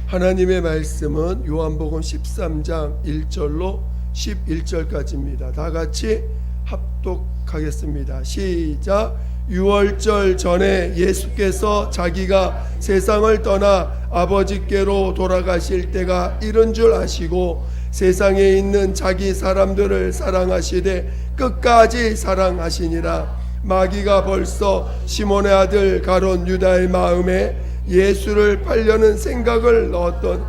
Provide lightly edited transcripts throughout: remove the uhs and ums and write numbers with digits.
하나님의 말씀은 요한복음 13장 1절로 11절까지입니다. 다 같이 합독하겠습니다. 시작. 유월절 전에 예수께서 자기가 세상을 떠나 아버지께로 돌아가실 때가 이른 줄 아시고 세상에 있는 자기 사람들을 사랑하시되 끝까지 사랑하시니라. 마귀가 벌써 시몬의 아들 가룟 유다의 마음에 예수를 팔려는 생각을 넣었던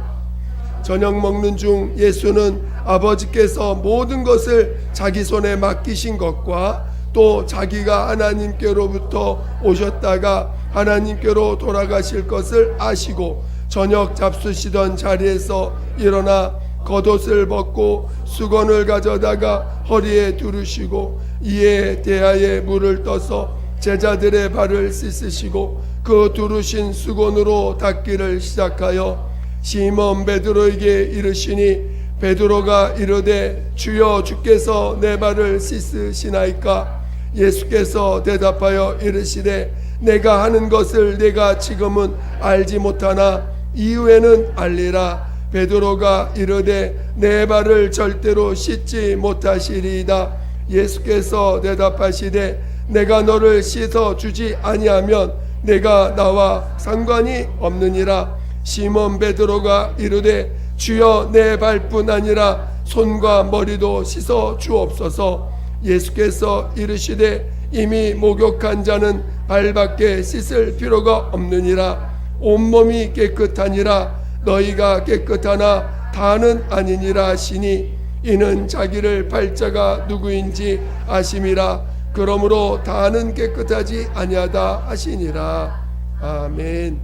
저녁 먹는 중 예수는 아버지께서 모든 것을 자기 손에 맡기신 것과 또 자기가 하나님께로부터 오셨다가 하나님께로 돌아가실 것을 아시고 저녁 잡수시던 자리에서 일어나 겉옷을 벗고 수건을 가져다가 허리에 두르시고 이에 대야에 물을 떠서 제자들의 발을 씻으시고 그 두르신 수건으로 닦기를 시작하여 시몬 베드로에게 이르시니 베드로가 이르되 주여 주께서 내 발을 씻으시나이까. 예수께서 대답하여 이르시되 내가 하는 것을 내가 지금은 알지 못하나 이후에는 알리라. 베드로가 이르되 내 발을 절대로 씻지 못하시리이다. 예수께서 대답하시되 내가 너를 씻어 주지 아니하면 내가 나와 상관이 없느니라. 시몬 베드로가 이르되 주여 내 발뿐 아니라 손과 머리도 씻어 주옵소서. 예수께서 이르시되 이미 목욕한 자는 발밖에 씻을 필요가 없느니라. 온몸이 깨끗하니라. 너희가 깨끗하나 다는 아니니라 하시니 이는 자기를 팔자가 누구인지 아심이라. 그러므로 다는 깨끗하지 아니하다 하시니라. 아멘.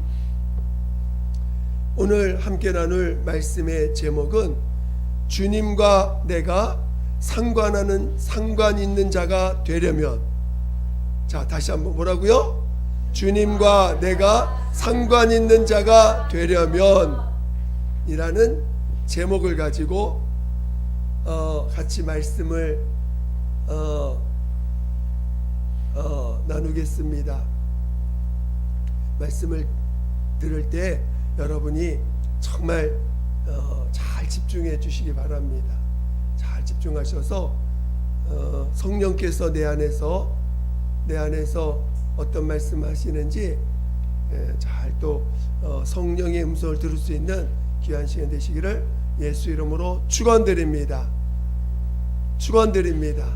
오늘 함께 나눌 말씀의 제목은 주님과 내가 상관 있는 자가 되려면. 자, 다시 한번 뭐라고요? 주님과 내가 상관 있는 자가 되려면 이라는 제목을 가지고 같이 말씀을 나누겠습니다. 말씀을 들을 때 여러분이 정말 잘 집중해 주시기 바랍니다. 잘 집중하셔서 성령께서 내 안에서 어떤 말씀 하시는지 잘 또 성령의 음성을 들을 수 있는 귀한 시간 되시기를 예수 이름으로 축원드립니다. 축원드립니다.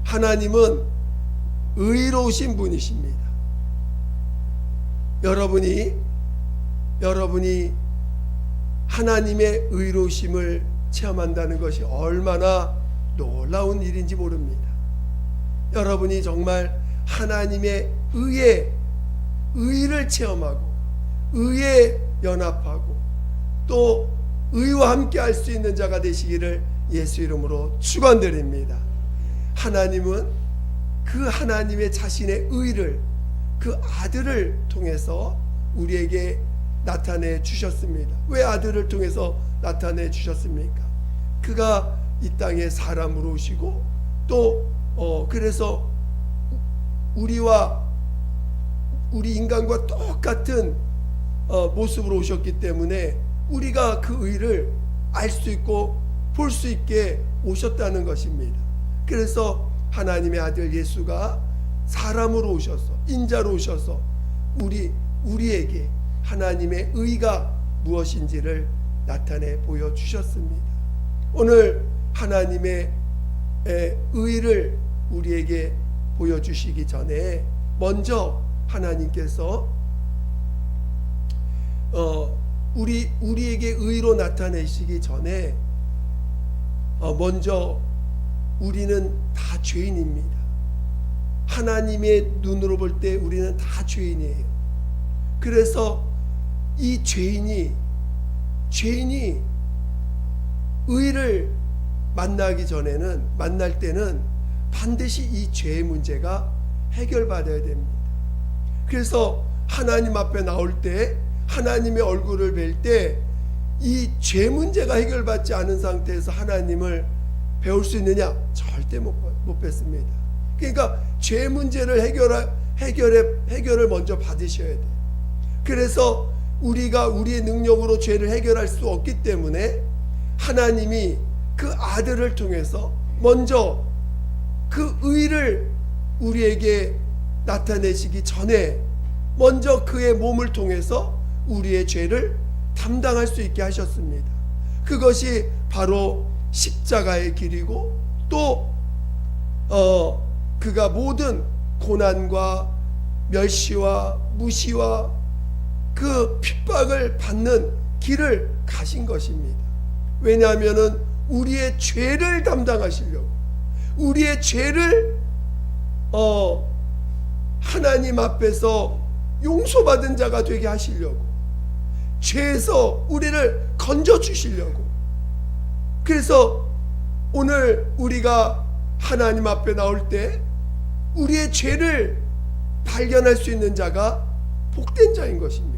하나님은 의로우신 분이십니다. 여러분이 하나님의 의로우심을 체험한다는 것이 얼마나 놀라운 일인지 모릅니다. 여러분이 정말 하나님의 의를 체험하고 의에 연합하고 또 의와 함께 할 수 있는 자가 되시기를 예수 이름으로 축원드립니다. 하나님은 그 하나님의 자신의 의를 그 아들을 통해서 우리에게 나타내 주셨습니다. 왜 아들을 통해서 나타내 주셨습니까? 그가 이 땅에 사람으로 오시고 또 그래서 우리 인간과 똑같은 모습으로 오셨기 때문에 우리가 그 의를 알 수 있고 볼 수 있게 오셨다는 것입니다. 그래서 하나님의 아들 예수가 사람으로 오셔서 인자로 오셔서 우리에게 하나님의 의가 무엇인지를 나타내 보여주셨습니다. 오늘 하나님의 의를 우리에게 보여주시기 전에 먼저 하나님께서 우리에게 의로 나타내시기 전에 먼저 우리는 다 죄인입니다. 하나님의 눈으로 볼 때 우리는 다 죄인이에요. 그래서 이 죄인이 의를 만날 때는 반드시 이 죄의 문제가 해결받아야 됩니다. 그래서 하나님 앞에 나올 때 하나님의 얼굴을 뵐 때 이 죄 문제가 해결받지 않은 상태에서 하나님을 배울 수 있느냐? 절대 못 뵙습니다. 그러니까 죄 문제를 해결을 먼저 받으셔야 돼요. 그래서 우리가 우리의 능력으로 죄를 해결할 수 없기 때문에 하나님이 그 아들을 통해서 먼저 그 의를 우리에게 나타내시기 전에 먼저 그의 몸을 통해서 우리의 죄를 담당할 수 있게 하셨습니다. 그것이 바로 십자가의 길이고 또 그가 모든 고난과 멸시와 무시와 그 핍박을 받는 길을 가신 것입니다. 왜냐하면 우리의 죄를 담당하시려고, 우리의 죄를 하나님 앞에서 용서받은 자가 되게 하시려고, 죄에서 우리를 건져주시려고. 그래서 오늘 우리가 하나님 앞에 나올 때 우리의 죄를 발견할 수 있는 자가 복된 자인 것입니다.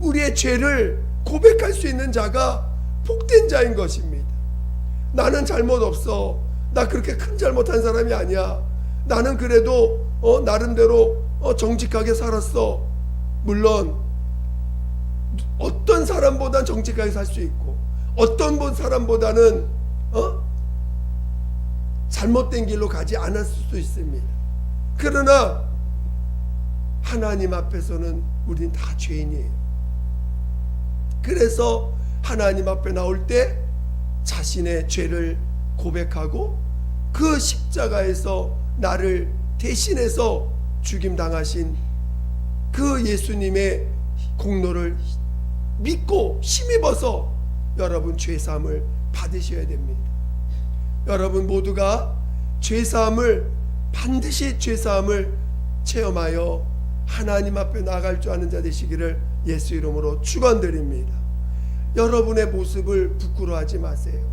우리의 죄를 고백할 수 있는 자가 복된 자인 것입니다. 나는 잘못 없어, 나 그렇게 큰 잘못한 사람이 아니야, 나는 그래도 나름대로 정직하게 살았어. 물론 어떤 사람보단 정직하게 살 수 있고 어떤 사람보다는 잘못된 길로 가지 않았을 수도 있습니다. 그러나 하나님 앞에서는 우린 다 죄인이에요. 그래서 하나님 앞에 나올 때 자신의 죄를 고백하고 그 십자가에서 나를 대신해서 죽임당하신 그 예수님의 공로를 믿고 힘입어서 여러분 죄사함을 받으셔야 됩니다. 여러분 모두가 죄사함을, 반드시 죄사함을 체험하여 하나님 앞에 나아갈 줄 아는 자 되시기를 예수 이름으로 축원드립니다. 여러분의 모습을 부끄러워하지 마세요.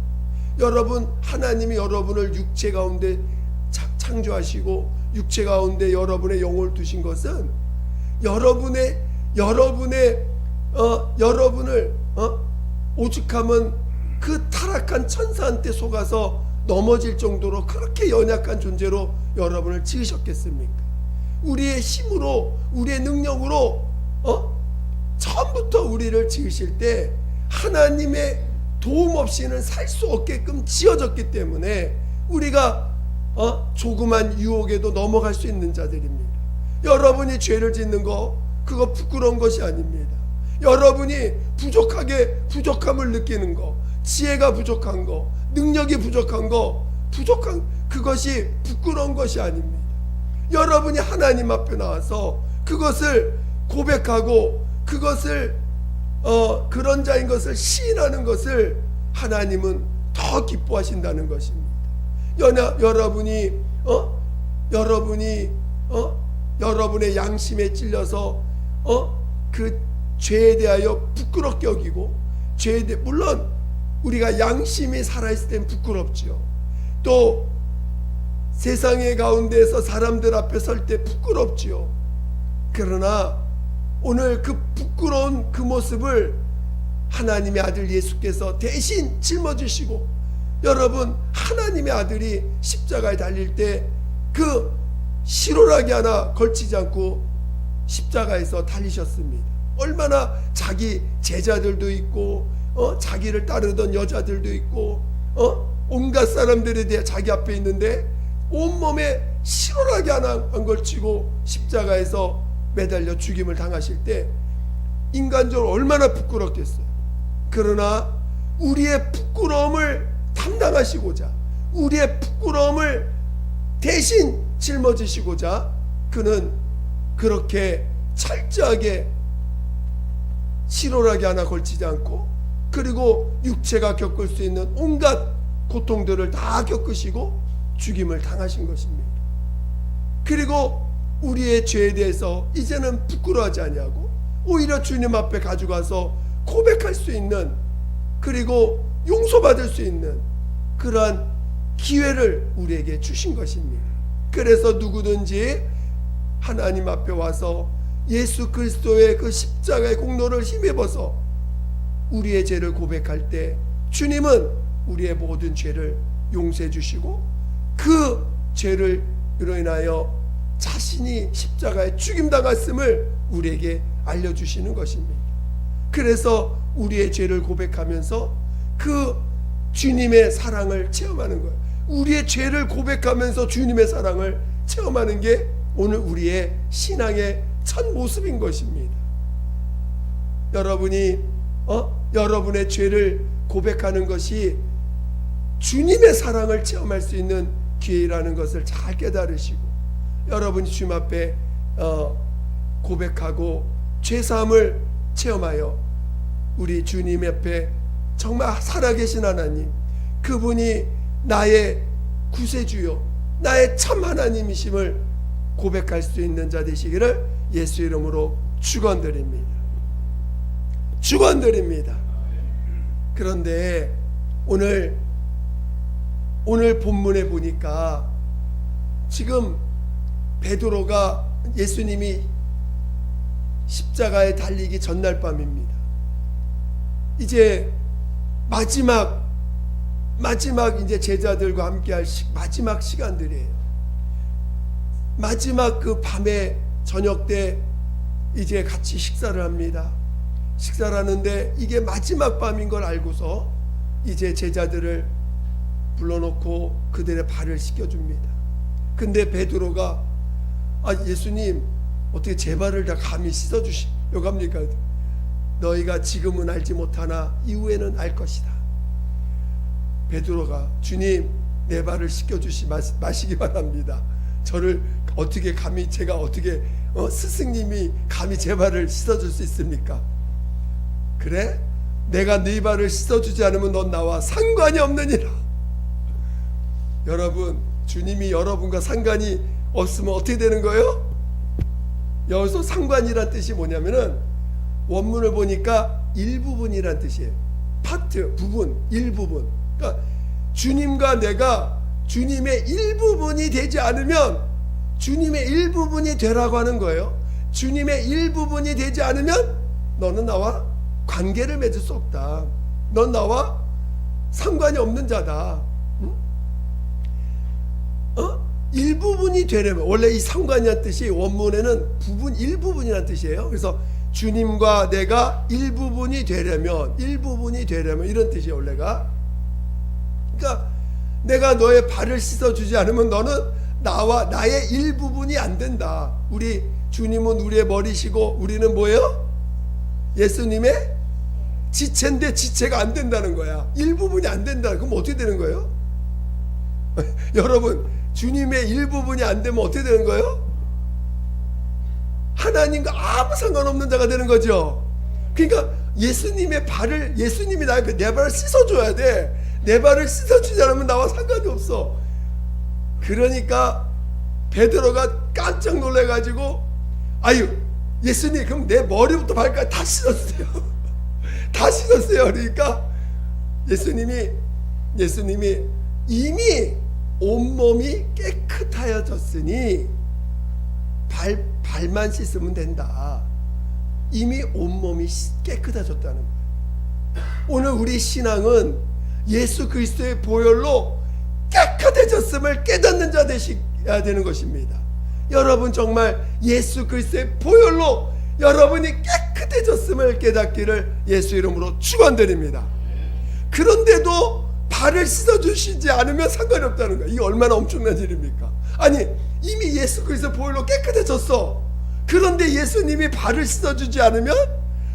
여러분, 하나님이 여러분을 육체 가운데 창조하시고 육체 가운데 여러분의 영혼을 두신 것은 여러분을 오죽하면 그 타락한 천사한테 속아서 넘어질 정도로 그렇게 연약한 존재로 여러분을 지으셨겠습니까? 우리의 힘으로, 우리의 능력으로 처음부터 우리를 지으실 때 하나님의 도움 없이는 살 수 없게끔 지어졌기 때문에 우리가 조그만 유혹에도 넘어갈 수 있는 자들입니다. 여러분이 죄를 짓는 거, 그거 부끄러운 것이 아닙니다. 여러분이 부족함을 느끼는 거, 지혜가 부족한 거, 능력이 부족한 거, 그것이 부끄러운 것이 아닙니다. 여러분이 하나님 앞에 나와서 그것을 고백하고 그것을 그런 자인 것을 시인하는 것을 하나님은 더 기뻐하신다는 것입니다. 여러분의 양심에 찔려서 그 죄에 대하여 부끄럽게 여기고, 물론 우리가 양심이 살아있을 땐 부끄럽죠. 또 세상의 가운데서 사람들 앞에 설 때 부끄럽지요. 그러나 오늘 그 부끄러운 그 모습을 하나님의 아들 예수께서 대신 짊어지시고, 여러분, 하나님의 아들이 십자가에 달릴 때 그 실오라기 하나 걸치지 않고 십자가에서 달리셨습니다. 얼마나 자기 제자들도 있고 자기를 따르던 여자들도 있고 온갖 사람들에 대해 자기 앞에 있는데 온몸에 실오라기 하나 안 걸치고 십자가에서 매달려 죽임을 당하실 때 인간적으로 얼마나 부끄럽겠어요. 그러나 우리의 부끄러움을 담당하시고자, 우리의 부끄러움을 대신 짊어지시고자 그는 그렇게 철저하게 실오라기 하나 걸치지 않고, 그리고 육체가 겪을 수 있는 온갖 고통들을 다 겪으시고 죽임을 당하신 것입니다. 그리고 우리의 죄에 대해서 이제는 부끄러워하지 아니하고 오히려 주님 앞에 가져가서 고백할 수 있는, 그리고 용서받을 수 있는 그러한 기회를 우리에게 주신 것입니다. 그래서 누구든지 하나님 앞에 와서 예수 그리스도의 그 십자가의 공로를 힘입어서 우리의 죄를 고백할 때 주님은 우리의 모든 죄를 용서해 주시고 그 죄를 인하여 자신이 십자가에 죽임당했음을 우리에게 알려주시는 것입니다. 그래서 우리의 죄를 고백하면서 그 주님의 사랑을 체험하는 거예요. 우리의 죄를 고백하면서 주님의 사랑을 체험하는 게 오늘 우리의 신앙의 첫 모습인 것입니다. 여러분이 여러분의 죄를 고백하는 것이 주님의 사랑을 체험할 수 있는 기회라는 것을 잘 깨달으시고, 여러분이 주님 앞에 고백하고 죄사함을 체험하여 우리 주님 앞에 정말 살아계신 하나님, 그분이 나의 구세주요 나의 참 하나님이심을 고백할 수 있는 자 되시기를 예수 이름으로 축원드립니다. 축원드립니다. 그런데 오늘 본문에 보니까 지금 베드로가 예수님이 십자가에 달리기 전날 밤입니다. 이제 마지막 이제 제자들과 함께 할 마지막 시간들이에요. 마지막 그 밤에 저녁 때 이제 같이 식사를 합니다. 식사를 하는데 이게 마지막 밤인 걸 알고서 이제 제자들을 불러놓고 그들의 발을 씻겨줍니다. 근데 베드로가 예수님 어떻게 제 발을 다 감히 씻어주시려고 합니까? 너희가 지금은 알지 못하나 이후에는 알 것이다. 베드로가 주님 내 발을 씻겨주시 마시기 바랍니다. 저를 어떻게 감히 제가 어떻게 스승님이 감히 제 발을 씻어줄 수 있습니까? 그래? 내가 네 발을 씻어주지 않으면 넌 나와 상관이 없느니라. 여러분, 주님이 여러분과 상관이 없으면 어떻게 되는 거예요? 여기서 상관이란 뜻이 뭐냐면은 원문을 보니까 일부분이란 뜻이에요. 파트, 부분, 일부분. 그러니까 주님과 내가 주님의 일부분이 되지 않으면 주님의 일부분이 되라고 하는 거예요. 주님의 일부분이 되지 않으면 너는 나와 관계를 맺을 수 없다. 넌 나와 상관이 없는 자다. 일부분이 되려면, 원래 이 상관이라는 뜻이 원문에는 부분, 일부분이라는 뜻이에요. 그래서 주님과 내가 일부분이 되려면 이런 뜻이에요, 원래가. 그러니까 내가 너의 발을 씻어주지 않으면 너는 나와 나의 일부분이 안 된다. 우리 주님은 우리의 머리시고 우리는 뭐예요? 예수님의 지체인데 지체가 안 된다는 거야. 일부분이 안 된다. 그럼 어떻게 되는 거예요? 여러분, 주님의 일부분이 안 되면 어떻게 되는 거예요? 하나님과 아무 상관없는 자가 되는 거죠. 그러니까 예수님의 발을, 예수님이 내 발을 씻어줘야 돼. 내 발을 씻어주지 않으면 나와 상관이 없어. 그러니까 베드로가 깜짝 놀래가지고 예수님 그럼 내 머리부터 발까지 다 씻었어요. 다 씻었어요. 그러니까 예수님이 이미 온몸이 깨끗하여졌으니 발만 씻으면 된다. 이미 온몸이 깨끗해졌다는 거예요. 오늘 우리 신앙은 예수 그리스도의 보혈로 깨끗해졌음을 깨닫는 자 되셔야 되는 것입니다. 여러분 정말 예수 그리스도의 보혈로 여러분이 깨끗해졌음을 깨닫기를 예수 이름으로 축원드립니다. 그런데도 발을 씻어주시지 않으면 상관이 없다는 거예요. 이게 얼마나 엄청난 일입니까? 아니 이미 예수 그리스도 보혈로 깨끗해졌어. 그런데 예수님이 발을 씻어주지 않으면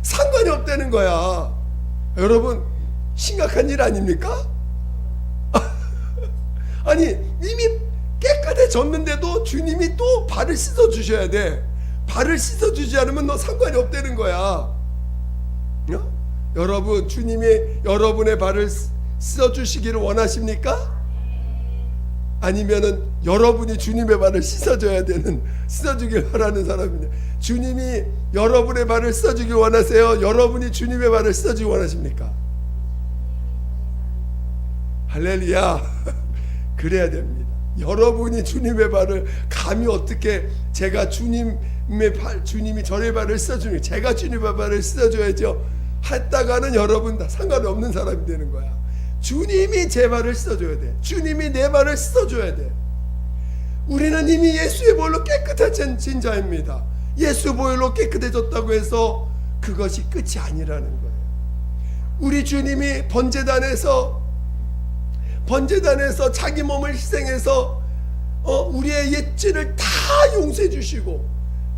상관이 없다는 거야. 여러분 심각한 일 아닙니까? 아니 이미 깨끗해졌는데도 주님이 또 발을 씻어주셔야 돼. 발을 씻어주지 않으면 너 상관이 없다는 거야. 여러분 주님이 여러분의 발을 씻어주시기를 원하십니까? 아니면은 여러분이 주님의 발을 씻어주길 바라는 사람이냐? 주님이 여러분의 발을 씻어주길 원하세요? 여러분이 주님의 발을 씻어주길 원하십니까? 할렐루야. 그래야 됩니다. 여러분이 주님의 발을 감히 어떻게 제가 주님이 저의 발을 씻어주니 제가 주님의 발을 씻어줘야죠 했다가는 여러분 다 상관이 없는 사람이 되는 거야. 주님이 제 발을 씻어줘야 돼. 주님이 내 발을 씻어줘야 돼. 우리는 이미 예수의 보혈로 깨끗해진 자입니다. 예수 보혈로 깨끗해졌다고 해서 그것이 끝이 아니라는 거예요. 우리 주님이 번제단에서 자기 몸을 희생해서 우리의 옛죄를 다 용서해 주시고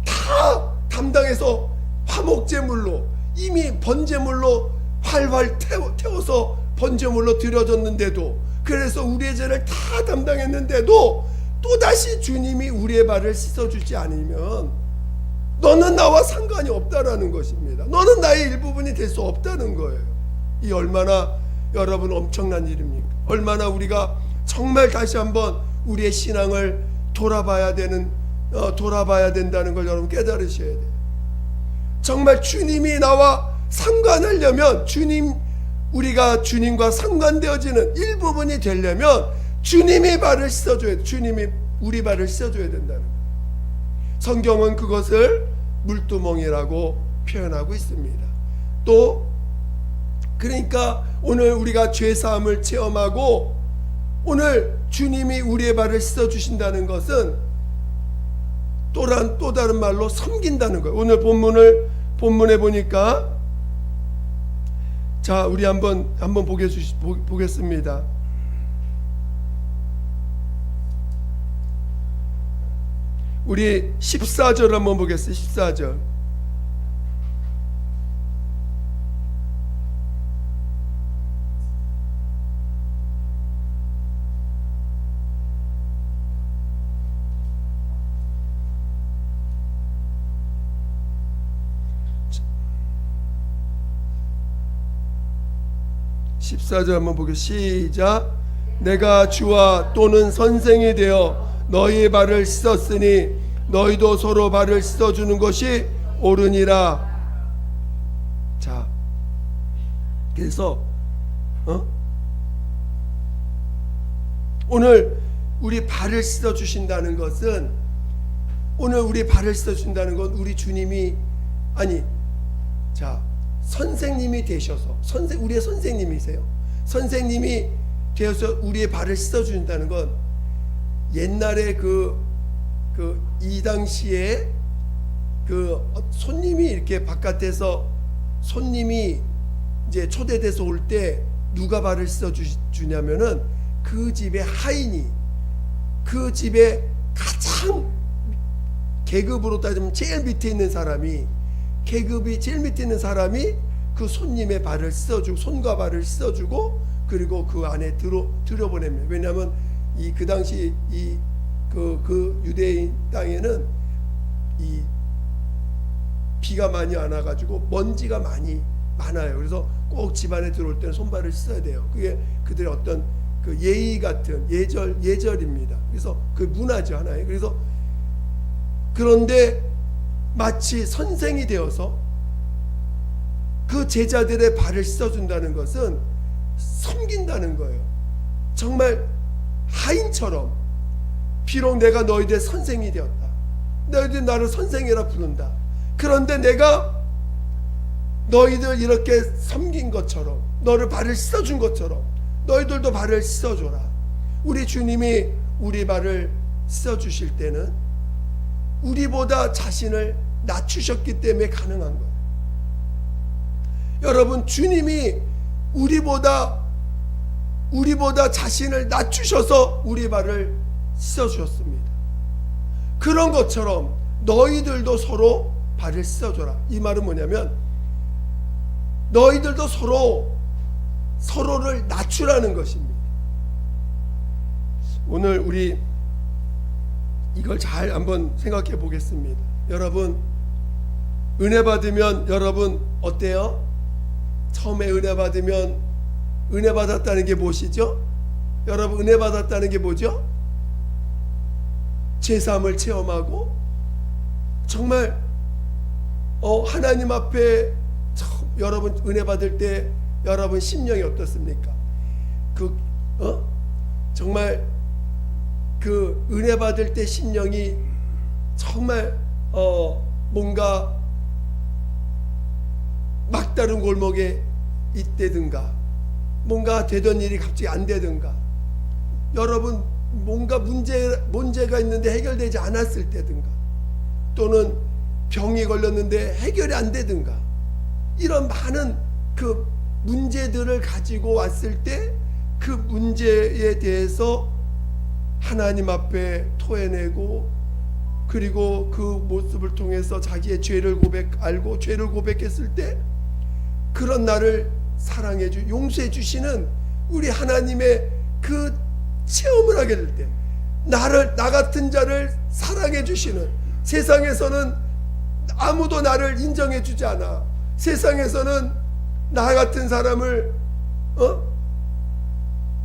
다 담당해서 화목제물로 이미 번제물로 활활 태워서 번제물로 드려졌는데도, 그래서 우리의 죄를 다 담당했는데도 또다시 주님이 우리의 발을 씻어주지 않으면 너는 나와 상관이 없다라는 것입니다. 너는 나의 일부분이 될 수 없다는 거예요. 이 얼마나 여러분 엄청난 일입니까? 얼마나 우리가 정말 다시 한번 우리의 신앙을 돌아봐야 된다는 걸 여러분 깨달으셔야 돼요. 정말 주님이 나와 상관하려면, 우리가 주님과 상관되어지는 일부분이 되려면 주님이 발을 씻어줘야 돼. 주님이 우리 발을 씻어줘야 된다는 거예요. 성경은 그것을 물두멍이라고 표현하고 있습니다. 또 그러니까 오늘 우리가 죄사함을 체험하고 오늘 주님이 우리의 발을 씻어주신다는 것은 또 다른 말로 섬긴다는 거예요. 오늘 본문에 보니까, 자, 우리 한번 보겠습니다. 우리 14절 한번 보겠습니다. 14절. 한번 보겠습니다. 시작. 내가 주와 또는 선생이 되어 너희의 발을 씻었으니 너희도 서로 발을 씻어주는 것이 옳으니라. 자, 그래서 오늘 우리 발을 씻어주신다는 것은, 오늘 우리 발을 씻어준다는 건 우리 주님이, 선생님이 되셔서, 우리의 선생님이세요. 선생님이 되어서 우리의 발을 씻어준다는 건, 옛날에 이 당시에 손님이 이렇게 바깥에서 손님이 이제 초대돼서 올 때 누가 발을 씻어주냐면은 그 집의 하인이, 그 집의 가장 계급으로 따지면 제일 밑에 있는 사람이, 계급이 제일 밑에 있는 사람이 그 손님의 발을 씻어주고, 손과 발을 씻어주고, 그리고 그 안에 들여보냅니다. 왜냐하면 그 당시 그 유대인 땅에는 이 비가 많이 안 와가지고 먼지가 많아요. 그래서 꼭 집안에 들어올 때는 손발을 씻어야 돼요. 그게 그들의 어떤 그 예의 같은 예절입니다. 그래서 그 문화죠, 하나의. 그래서 그런데 마치 선생이 되어서 그 제자들의 발을 씻어준다는 것은 섬긴다는 거예요. 정말 하인처럼, 비록 내가 너희들의 선생이 되었다, 너희들 나를 선생이라 부른다, 그런데 내가 너희들 이렇게 섬긴 것처럼, 너를 발을 씻어준 것처럼 너희들도 발을 씻어줘라. 우리 주님이 우리 발을 씻어주실 때는 우리보다 자신을 낮추셨기 때문에 가능한 거예요. 여러분, 주님이 우리보다 자신을 낮추셔서 우리 발을 씻어주셨습니다. 그런 것처럼 너희들도 서로 발을 씻어줘라. 이 말은 뭐냐면 너희들도 서로를 낮추라는 것입니다. 오늘 우리 이걸 잘 한번 생각해 보겠습니다. 여러분, 은혜 받으면 여러분 어때요? 처음에 은혜 받으면, 은혜 받았다는 게 무엇이죠? 여러분, 은혜 받았다는 게 뭐죠? 죄사함을 체험하고 정말 하나님 앞에 여러분 은혜 받을 때 여러분 심령이 어떻습니까? 정말 그 은혜 받을 때 심령이 정말 뭔가 막다른 골목에 있다든가, 뭔가 되던 일이 갑자기 안 되든가, 여러분 뭔가 문제가 있는데 해결되지 않았을 때든가, 또는 병이 걸렸는데 해결이 안 되든가, 이런 많은 그 문제들을 가지고 왔을 때 그 문제에 대해서 하나님 앞에 토해내고, 그리고 그 모습을 통해서 자기의 죄를 알고 죄를 고백했을 때 그런 나를 사랑해 용서해 주시는 우리 하나님의 그 체험을 하게 될 때, 나 같은 자를 사랑해 주시는, 세상에서는 아무도 나를 인정해 주지 않아, 세상에서는 나 같은 사람을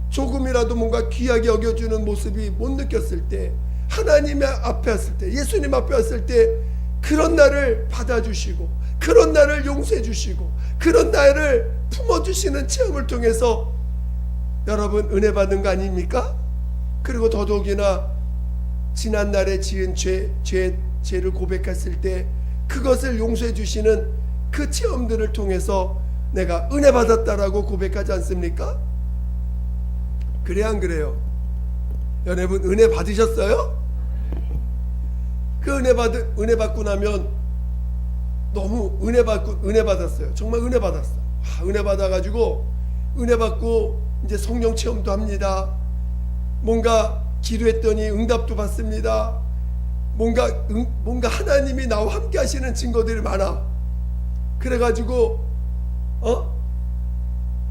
조금이라도 뭔가 귀하게 여겨주는 모습이 못 느꼈을 때, 하나님 앞에 왔을 때, 예수님 앞에 왔을 때 그런 나를 받아주시고, 그런 나를 용서해 주시고, 그런 나를 품어주시는 체험을 통해서 여러분 은혜 받는 거 아닙니까? 그리고 더더욱이나 지난날에 지은 죄를 고백했을 때 그것을 용서해 주시는 그 체험들을 통해서 내가 은혜 받았다라고 고백하지 않습니까? 그래 안 그래요? 여러분 은혜 받으셨어요? 그 은혜 받고 나면 너무 은혜 받았어요. 정말 은혜 받았어. 은혜 받아가지고 은혜 받고 이제 성령 체험도 합니다. 뭔가 기도했더니 응답도 받습니다. 뭔가 하나님이 나와 함께 하시는 증거들이 많아. 그래가지고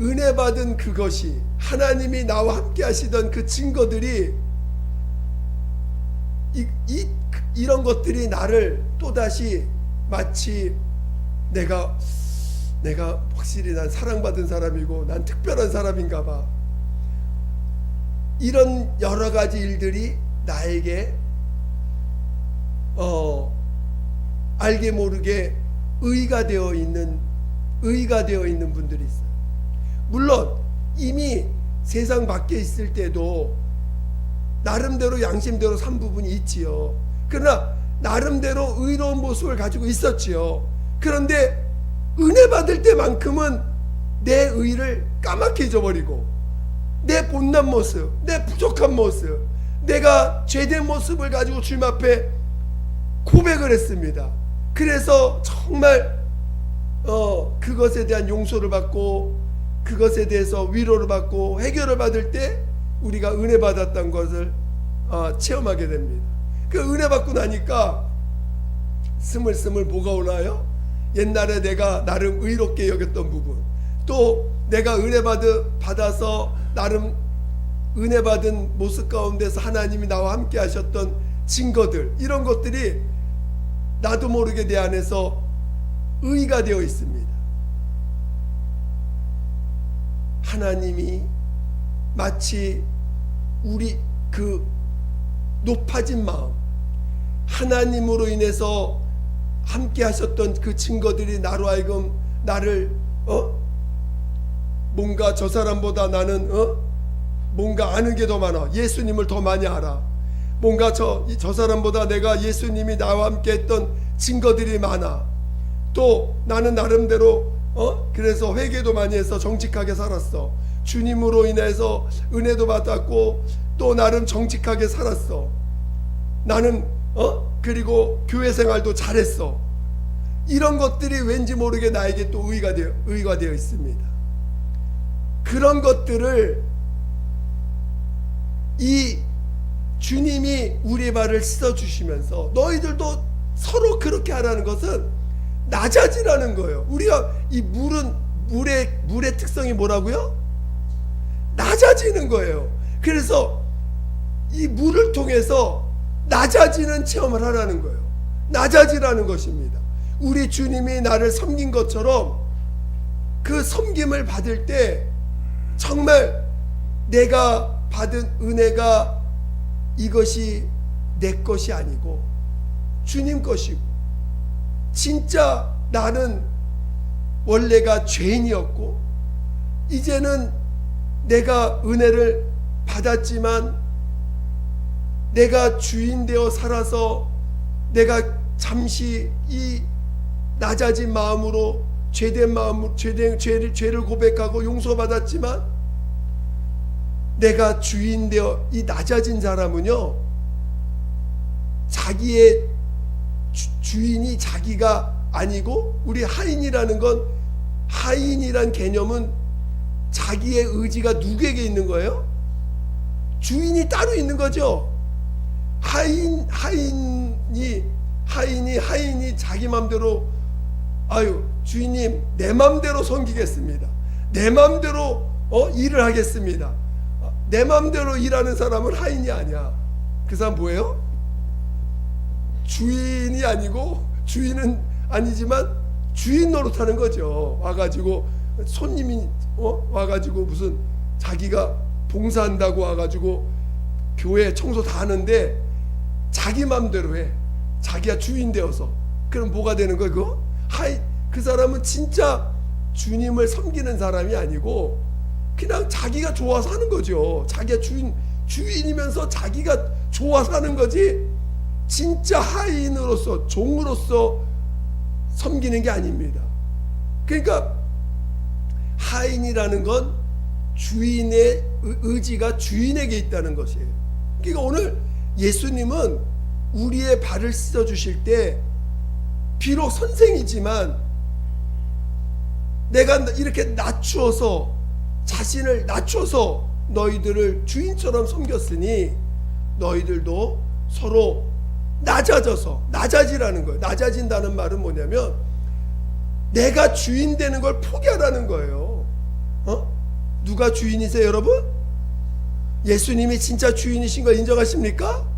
은혜 받은 그것이, 하나님이 나와 함께 하시던 그 증거들이 이런 것들이 나를 또다시 마치 내가 확실히 난 사랑받은 사람이고 난 특별한 사람인가 봐, 이런 여러 가지 일들이 나에게 알게 모르게 의가 되어 있는 분들이 있어요. 물론 이미 세상 밖에 있을 때도 나름대로 양심대로 산 부분이 있지요. 그러나 나름대로 의로운 모습을 가지고 있었지요. 그런데 은혜 받을 때만큼은 내 의를 까맣게 잊어버리고, 내 못난 모습, 내 부족한 모습, 내가 죄된 모습을 가지고 주님 앞에 고백을 했습니다. 그래서 정말 그것에 대한 용서를 받고, 그것에 대해서 위로를 받고 해결을 받을 때 우리가 은혜 받았던 것을 체험하게 됩니다. 그 은혜 받고 나니까 스물스물 뭐가 오나요? 옛날에 내가 나름 의롭게 여겼던 부분, 또 내가 은혜 받아서 나름 은혜 받은 모습 가운데서 하나님이 나와 함께 하셨던 증거들, 이런 것들이 나도 모르게 내 안에서 의가 되어 있습니다. 하나님이 마치 우리 그 높아진 마음, 하나님으로 인해서 함께 하셨던 그 증거들이 나로 하여금 나를 뭔가 저 사람보다 나는 뭔가 아는 게 더 많아, 예수님을 더 많이 알아, 뭔가 저 사람보다 내가 예수님이 나와 함께 했던 증거들이 많아, 또 나는 나름대로 그래서 회개도 많이 해서 정직하게 살았어, 주님으로 인해서 은혜도 받았고 또 나름 정직하게 살았어, 나는 그리고 교회 생활도 잘했어. 이런 것들이 왠지 모르게 나에게 또 의가 되어 있습니다. 그런 것들을 이 주님이 우리의 발을 씻어주시면서 너희들도 서로 그렇게 하라는 것은 낮아지라는 거예요. 우리가 이 물의 특성이 뭐라고요? 낮아지는 거예요. 그래서 이 물을 통해서 낮아지는 체험을 하라는 거예요. 낮아지라는 것입니다. 우리 주님이 나를 섬긴 것처럼 그 섬김을 받을 때 정말 내가 받은 은혜가 이것이 내 것이 아니고 주님 것이고, 진짜 나는 원래가 죄인이었고 이제는 내가 은혜를 받았지만 내가 주인 되어 살아서 내가 잠시 이 낮아진 마음으로 죄를 고백하고 용서받았지만 내가 주인 되어 이 낮아진 사람은요, 자기의 주인이 자기가 아니고 우리 하인이라는 건 하인이란 개념은 자기의 의지가 누구에게 있는 거예요? 주인이 따로 있는 거죠. 하인이 자기 맘대로 아유 주인님 내 맘대로 섬기겠습니다. 내 맘대로 일을 하겠습니다. 내 맘대로 일하는 사람은 하인이 아니야. 그 사람 뭐예요? 주인이 아니고 주인은 아니지만 주인 노릇하는 거죠. 와가지고 손님이 와가지고 무슨 자기가 봉사한다고 와가지고 교회 청소 다 하는데 자기 맘대로 해. 자기가 주인 되어서. 그럼 뭐가 되는 거야 그거? 그 사람은 진짜 주님을 섬기는 사람이 아니고 그냥 자기가 좋아서 하는 거죠. 자기가 주인이면서 자기가 좋아서 하는 거지 진짜 하인으로서 종으로서 섬기는 게 아닙니다. 그러니까 하인이라는 건 주인의 의지가 주인에게 있다는 것이에요. 그러니까 오늘 예수님은 우리의 발을 씻어 주실 때 비록 선생이지만 내가 이렇게 낮추어서 자신을 낮춰서 너희들을 주인처럼 섬겼으니 너희들도 서로 낮아지라는 거예요. 낮아진다는 말은 뭐냐면 내가 주인 되는 걸 포기하라는 거예요. 누가 주인이세요 여러분? 예수님이 진짜 주인이신 걸 인정하십니까?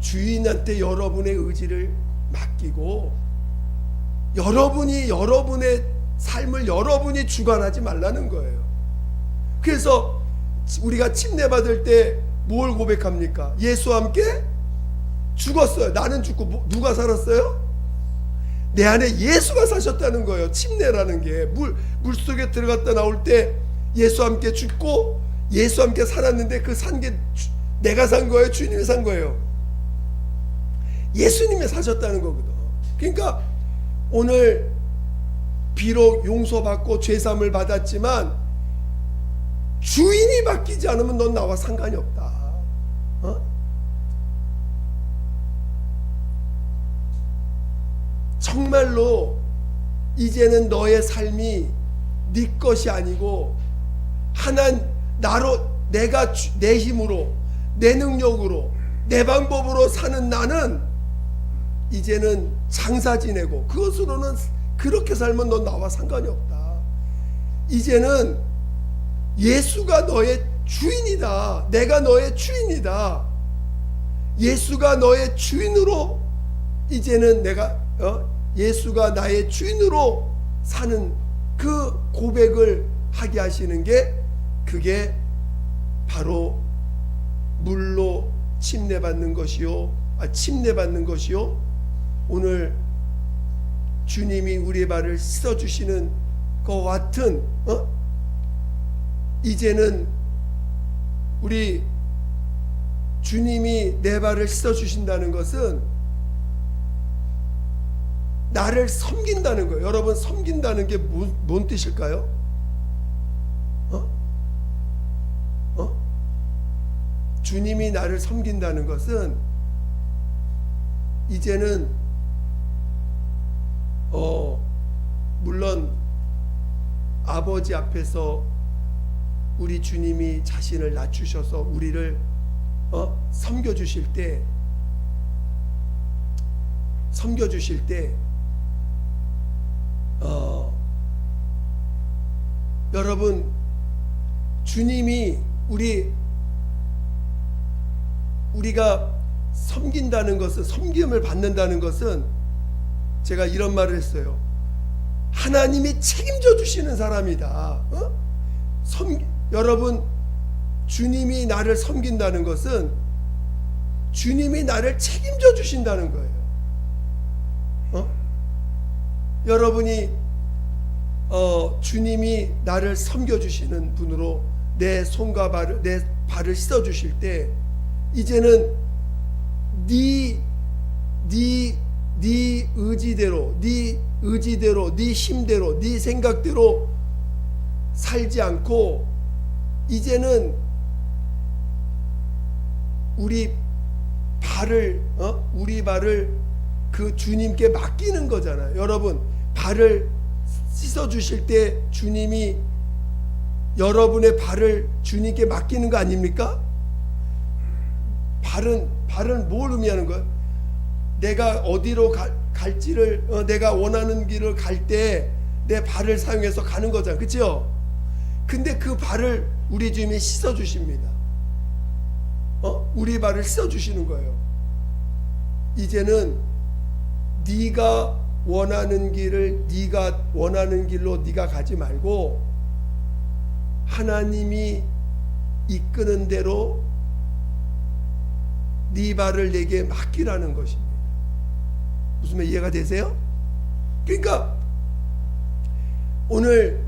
주인한테 여러분의 의지를 맡기고 여러분의 삶을 여러분이 주관하지 말라는 거예요. 그래서 우리가 침례 받을 때 뭘 고백합니까? 예수와 함께 죽었어요. 나는 죽고 누가 살았어요? 내 안에 예수가 사셨다는 거예요. 침례라는 게 물속에 들어갔다 나올 때 예수와 함께 죽고 예수와 함께 살았는데 그 산 게 내가 산 거예요? 주님이 산 거예요? 예수님이 사셨다는 거거든. 그러니까 오늘 비록 용서받고 죄사함을 받았지만 주인이 바뀌지 않으면 넌 나와 상관이 없다. 정말로 이제는 너의 삶이 네 것이 아니고 내가 내 힘으로 내 능력으로 내 방법으로 사는 나는 이제는 장사 지내고 그것으로는 그렇게 살면 넌 나와 상관이 없다. 이제는 예수가 너의 주인이다. 내가 너의 주인이다. 예수가 너의 주인으로 이제는 예수가 나의 주인으로 사는 그 고백을 하게 하시는 게 그게 바로 물로 침례받는 것이요. 오늘 주님이 우리의 발을 씻어주시는 것과 같은 이제는 우리 주님이 내 발을 씻어주신다는 것은 나를 섬긴다는 거예요. 여러분 섬긴다는 게 뭔 뜻일까요? 주님이 나를 섬긴다는 것은 이제는 물론 아버지 앞에서 우리 주님이 자신을 낮추셔서 우리를 섬겨주실 때 여러분 주님이 우리가 섬긴다는 것은 섬김을 받는다는 것은 제가 이런 말을 했어요. 하나님이 책임져 주시는 사람이다. 여러분 주님이 나를 섬긴다는 것은 주님이 나를 책임져 주신다는 거예요. 여러분이 주님이 나를 섬겨주시는 분으로 내 손과 내 발을 씻어주실 때 이제는 네 의지대로 네 힘대로 네 생각대로 살지 않고 이제는 우리 발을 그 주님께 맡기는 거잖아요. 여러분 발을 씻어 주실 때 주님이 여러분의 발을 주님께 맡기는 거 아닙니까? 발은 뭘 의미하는 거예요? 내가 어디로 갈지를 내가 원하는 길을 갈 때 내 발을 사용해서 가는 거잖아요. 그렇죠? 근데 그 발을 우리 주님이 씻어 주십니다. 우리 발을 씻어 주시는 거예요. 이제는 네가 원하는 길을 네가 원하는 길로 네가 가지 말고 하나님이 이끄는 대로 네 발을 내게 맡기라는 것입니다. 무슨 말 이해가 되세요? 그러니까 오늘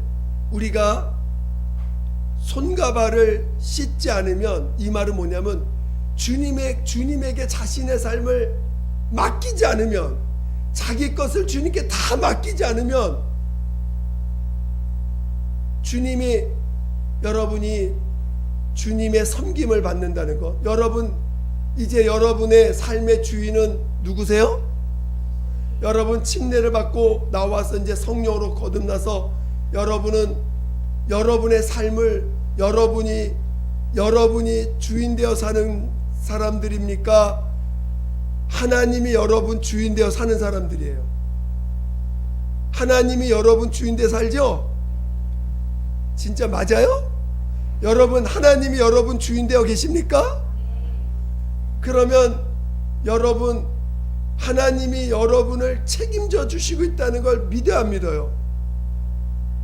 우리가 손과 발을 씻지 않으면 이 말은 뭐냐면 주님에게 자신의 삶을 맡기지 않으면, 자기 것을 주님께 다 맡기지 않으면 여러분이 주님의 섬김을 받는다는 것. 여러분 이제 여러분의 삶의 주인은 누구세요? 여러분 침례를 받고 나와서 이제 성령으로 거듭나서 여러분은 여러분의 삶을 여러분이 주인 되어 사는 사람들입니까? 하나님이 여러분 주인 되어 사는 사람들이에요. 하나님이 여러분 주인 되어 살죠? 진짜 맞아요? 여러분 하나님이 여러분 주인 되어 계십니까? 그러면 여러분 하나님이 여러분을 책임져 주시고 있다는 걸 믿어야 믿어요.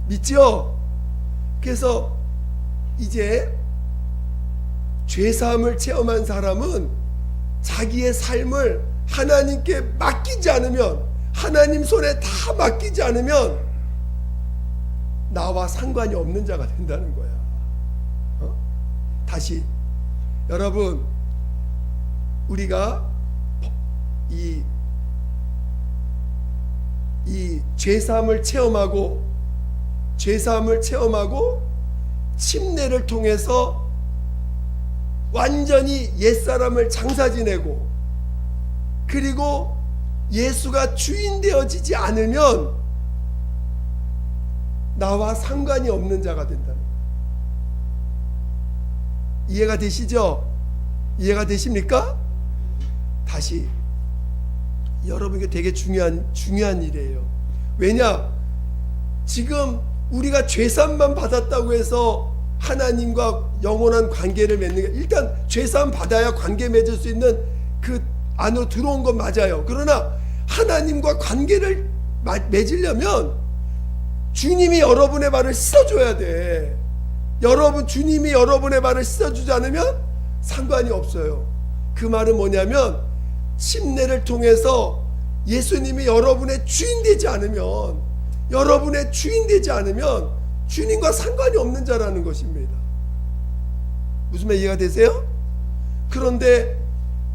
믿죠? 그래서 이제 죄사함을 체험한 사람은 자기의 삶을 하나님께 맡기지 않으면, 하나님 손에 다 맡기지 않으면 나와 상관이 없는 자가 된다는 거야. 다시 여러분, 우리가 이 죄사함을 체험하고 침례를 통해서 완전히 옛사람을 장사 지내고, 그리고 예수가 주인 되어지지 않으면 나와 상관이 없는 자가 된다는 거예요. 이해가 되시죠? 이해가 되십니까? 다시 여러분에게 되게 중요한 일이에요. 왜냐? 지금 우리가 죄사함만 받았다고 해서 하나님과 영원한 관계를 맺는 게, 일단 죄사함 받아야 관계 맺을 수 있는 그 안으로 들어온 건 맞아요. 그러나 하나님과 관계를 맺으려면 주님이 여러분의 발을 씻어줘야 돼. 주님이 여러분의 발을 씻어주지 않으면 상관이 없어요. 그 말은 뭐냐면, 침례를 통해서 예수님이 여러분의 주인 되지 않으면 주님과 상관이 없는 자라는 것입니다. 무슨 말 이해가 되세요? 그런데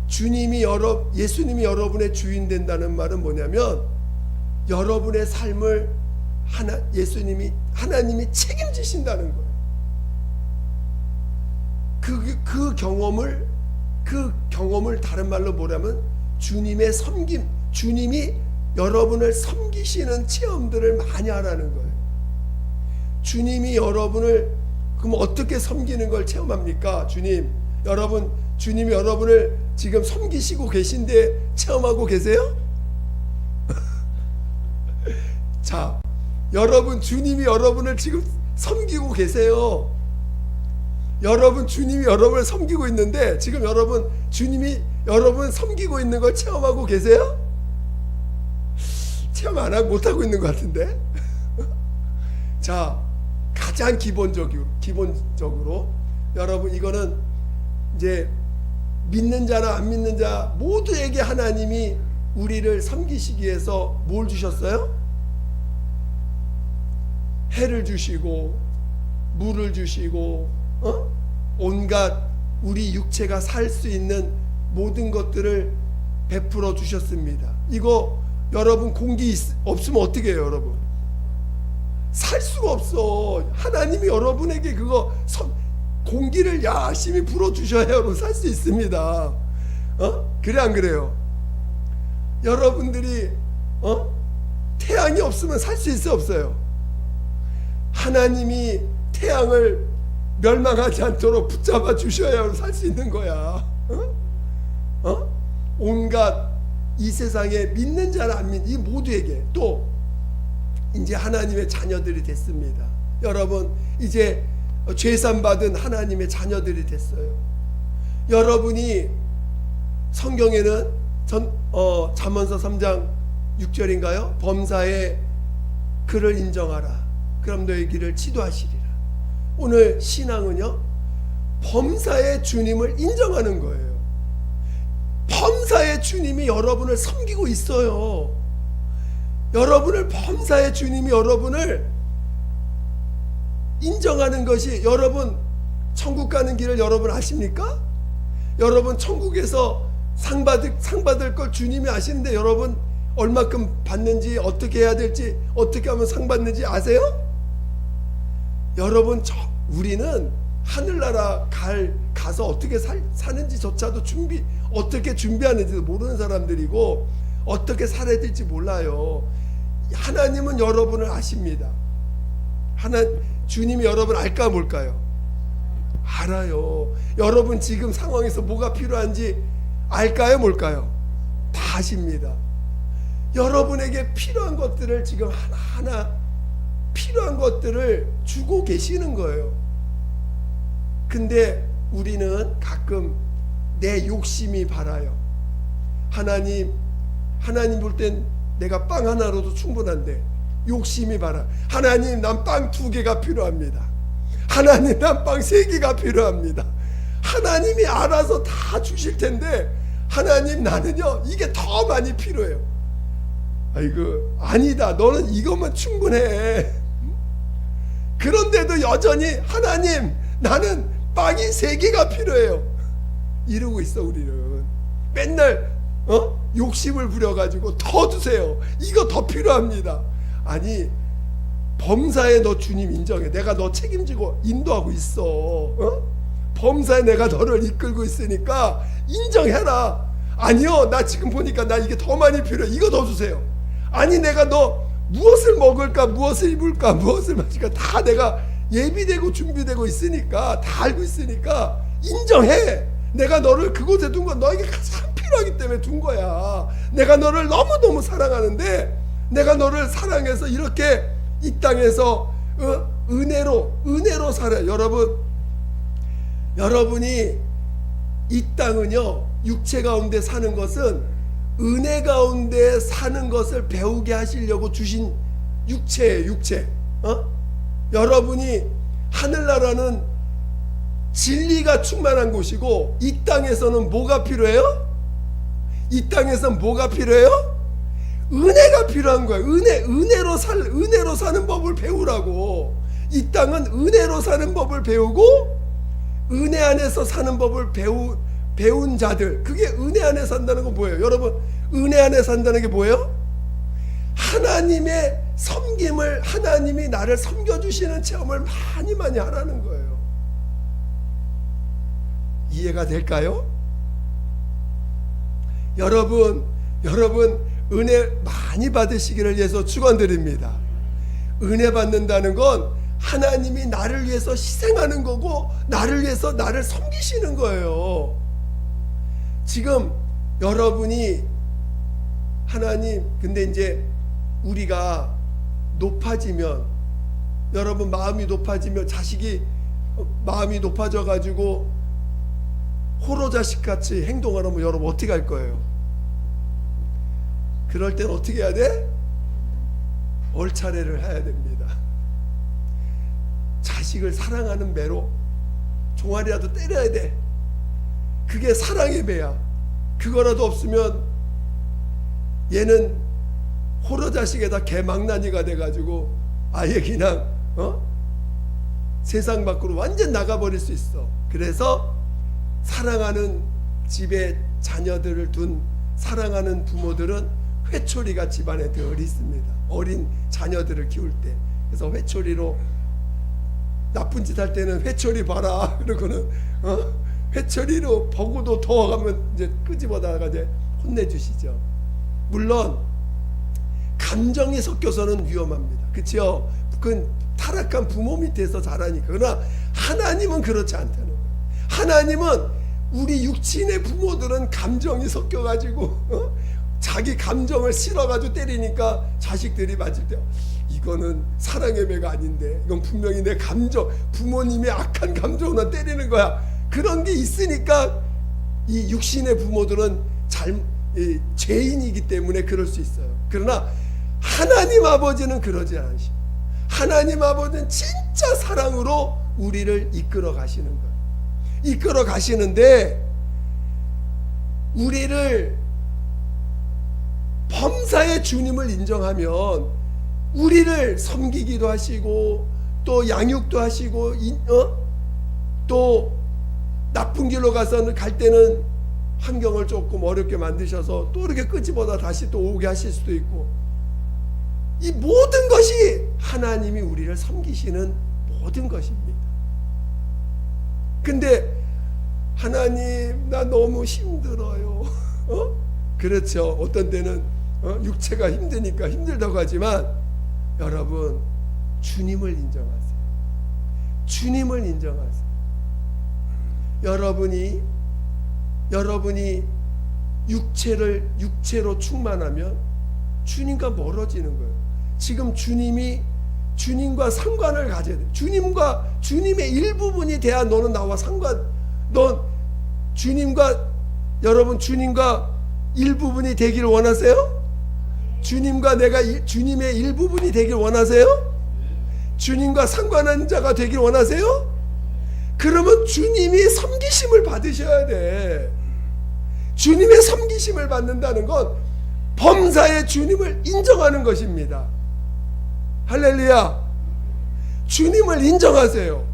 예수님이 여러분의 주인 된다는 말은 뭐냐면, 여러분의 삶을 하나님이 책임지신다는 거예요. 그 경험을 다른 말로 뭐냐면 주님의 섬김, 주님이 여러분을 섬기시는 체험들을 많이 하라는 거예요. 주님이 여러분을 그럼 어떻게 섬기는 걸 체험합니까? 주님이 여러분을 지금 섬기시고 계신데 체험하고 계세요? 자, 주님이 여러분을 지금 섬기고 계세요. 주님이 여러분을 섬기고 있는데 지금 주님이 여러분 섬기고 있는 걸 체험하고 계세요? 체험 안 하고 못하고 있는 것 같은데. 자, 가장 기본적으로 여러분, 이거는 이제 믿는 자나 안 믿는 자 모두에게 하나님이 우리를 섬기시기 위해서 뭘 주셨어요? 해를 주시고 물을 주시고 온갖 우리 육체가 살 수 있는 모든 것들을 베풀어 주셨습니다. 이거 여러분 공기 없으면 어떻게 해요? 여러분 살 수가 없어. 하나님이 여러분에게 공기를 열심히 불어 주셔야 여러분 살 수 있습니다. 그래 안 그래요? 여러분들이 태양이 없으면 살 수 있어 없어요? 하나님이 태양을 멸망하지 않도록 붙잡아 주셔야 살 수 있는 거야. 온갖 이 세상에 믿는 자나 안 믿는 이 모두에게 또 이제 하나님의 자녀들이 됐습니다. 여러분 이제 죄산 받은 하나님의 자녀들이 됐어요. 여러분이 성경에는 잠언서 3장 6절인가요? 범사에 그를 인정하라. 그럼 너의 길을 지도하시리라. 오늘 신앙은요, 범사의 주님을 인정하는 거예요. 범사의 주님이 여러분을 섬기고 있어요. 여러분을 범사의 주님이 여러분을 인정하는 것이, 여러분 천국 가는 길을 여러분 아십니까? 여러분 천국에서 상 받을 걸 주님이 아시는데 여러분 얼마큼 받는지, 어떻게 해야 될지, 어떻게 하면 상 받는지 아세요? 여러분 우리는 하늘나라 가서 어떻게 사는지조차도 어떻게 준비하는지도 모르는 사람들이고 어떻게 살아야 될지 몰라요. 하나님은 여러분을 아십니다. 주님이 여러분 알까 뭘까요? 알아요. 여러분 지금 상황에서 뭐가 필요한지 알까요 뭘까요? 다 아십니다. 여러분에게 필요한 것들을 지금 하나하나 필요한 것들을 주고 계시는 거예요. 근데 우리는 가끔 내 욕심이 발아요. 하나님 볼 땐 내가 빵 하나로도 충분한데 욕심이 발아. 하나님 난 빵 2개가 필요합니다. 하나님 난 빵 3개가 필요합니다. 하나님이 알아서 다 주실 텐데 하나님 나는요 이게 더 많이 필요해요. 아이고 아니다, 너는 이것만 충분해. 그런데도 여전히 하나님 나는 빵이 3개가 필요해요 이러고 있어. 우리는 맨날 욕심을 부려가지고 더 주세요, 이거 더 필요합니다. 아니 범사에 너 주님 인정해. 내가 너 책임지고 인도하고 있어. 범사에 내가 너를 이끌고 있으니까 인정해라. 아니요 나 지금 보니까 나 이게 더 많이 필요해, 이거 더 주세요. 아니 내가 너 무엇을 먹을까, 무엇을 입을까, 무엇을 마실까 다 내가 예비되고 준비되고 있으니까, 다 알고 있으니까 인정해. 내가 너를 그곳에 둔 건 너에게 가장 필요하기 때문에 둔 거야. 내가 너를 너무너무 사랑하는데 내가 너를 사랑해서 이렇게 이 땅에서 은혜로 살아요. 여러분이 이 땅은요 육체 가운데 사는 것은 은혜 가운데 사는 것을 배우게 하시려고 주신 육체예요. 육체. 여러분이 하늘나라는 진리가 충만한 곳이고 이 땅에서는 뭐가 필요해요? 이 땅에서는 뭐가 필요해요? 은혜가 필요한 거예요. 은혜로 사는 법을 배우라고. 이 땅은 은혜로 사는 법을 배우고 은혜 안에서 사는 법을 배운 자들, 그게 은혜 안에 산다는 건 뭐예요? 여러분 은혜 안에 산다는 게 뭐예요? 하나님의 섬김을, 하나님이 나를 섬겨주시는 체험을 많이 하라는 거예요. 이해가 될까요? 여러분 은혜 많이 받으시기를 위해서 축원드립니다. 은혜 받는다는 건 하나님이 나를 위해서 희생하는 거고 나를 위해서 나를 섬기시는 거예요. 지금 여러분이 하나님, 근데 이제 우리가 높아지면, 여러분 마음이 높아지면, 자식이 마음이 높아져 가지고 호로자식같이 행동하려면 여러분 어떻게 할 거예요? 그럴 땐 어떻게 해야 돼? 얼차례를 해야 됩니다. 자식을 사랑하는 매로 종아리라도 때려야 돼. 그게 사랑의 배야. 그거라도 없으면 얘는 호러자식에다 개망나니가 돼가지고 아예 그냥 세상 밖으로 완전 나가버릴 수 있어. 그래서 사랑하는 집에 자녀들을 둔 사랑하는 부모들은 회초리가 집안에 늘 있습니다. 어린 자녀들을 키울 때. 그래서 회초리로 나쁜 짓 할 때는 회초리 봐라 그러고는 회초리로 보고도 더 가면 이제 끄집어다가 이제 혼내주시죠. 물론 감정이 섞여서는 위험합니다. 그렇죠? 그건 다 타락한 부모 밑에서 자라니까. 그러나 하나님은 그렇지 않다는 거예요. 하나님은 우리 육신의 부모들은 감정이 섞여가지고 자기 감정을 실어가지고 때리니까 자식들이 맞을 때 이거는 사랑의 배가 아닌데 이건 분명히 내 감정, 부모님의 악한 감정으로 때리는 거야. 그런 게 있으니까 이 육신의 부모들은 죄인이기 때문에 그럴 수 있어요. 그러나 하나님 아버지는 그러지 않으시고, 하나님 아버지는 진짜 사랑으로 우리를 이끌어 가시는 거예요. 이끌어 가시는데 우리를 범사의 주님을 인정하면 우리를 섬기기도 하시고 또 양육도 하시고 또 나쁜 길로 가서는 갈 때는 환경을 조금 어렵게 만드셔서 또 이렇게 끄집어다 다시 또 오게 하실 수도 있고, 이 모든 것이 하나님이 우리를 섬기시는 모든 것입니다. 근데 하나님 나 너무 힘들어요. 그렇죠. 어떤 때는 육체가 힘드니까 힘들다고 하지만 여러분 주님을 인정하세요. 주님을 인정하세요. 여러분이 육체로 충만하면 주님과 멀어지는 거예요. 지금 주님과 상관을 가져야 돼. 주님의 일부분이 돼야 너는 나와 넌 여러분 주님과 일부분이 되기를 원하세요? 주님과 내가 주님의 일부분이 되길 원하세요? 주님과 상관한 자가 되길 원하세요? 그러면 주님이 섬기심을 받으셔야 돼. 주님의 섬기심을 받는다는 건 범사의 주님을 인정하는 것입니다. 할렐루야. 주님을 인정하세요.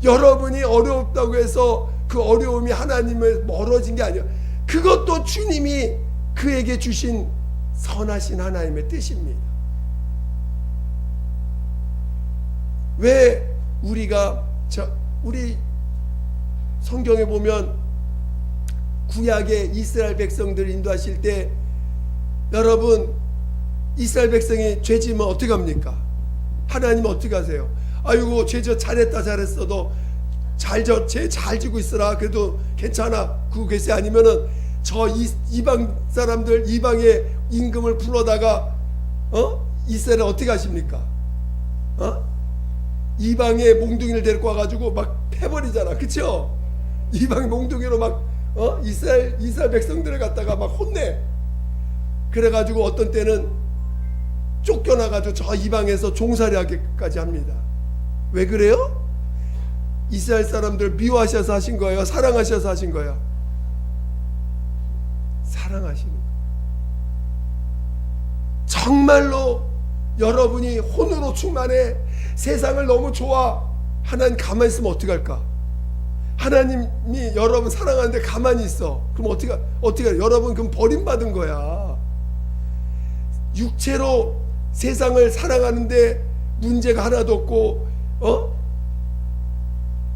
여러분이 어렵다고 해서 그 어려움이 하나님을 멀어진 게 아니에요. 그것도 주님이 그에게 주신 선하신 하나님의 뜻입니다. 왜 우리 성경에 보면 구약의 이스라엘 백성들 인도하실 때 여러분 이스라엘 백성이 죄지면 어떻게 합니까? 하나님은 어떻게 하세요? 아이고 죄 잘했어도 죄 잘 지고 있으라. 그래도 괜찮아. 그거 글쎄 아니면은 저 이방 사람들 이방의 임금을 불러다가 이스라엘 어떻게 하십니까? 이방의 몽둥이를 데리고 와가지고 막 패버리잖아. 그쵸? 이방의 몽둥이로 막 이스라엘 백성들을 갖다가 막 혼내. 그래가지고 어떤 때는 쫓겨나가지고 저 이방에서 종살이 하기까지 합니다. 왜 그래요? 이스라엘 사람들 미워하셔서 하신 거예요? 사랑하셔서 하신 거예요? 사랑하시는 거예요. 정말로 여러분이 혼으로 충만해 세상을 너무 좋아. 하나님 가만히 있으면 어떻게 할까? 하나님이 여러분 사랑하는데 가만히 있어. 그럼 어떻게 해? 여러분 그럼 버림받은 거야. 육체로 세상을 사랑하는데 문제가 하나도 없고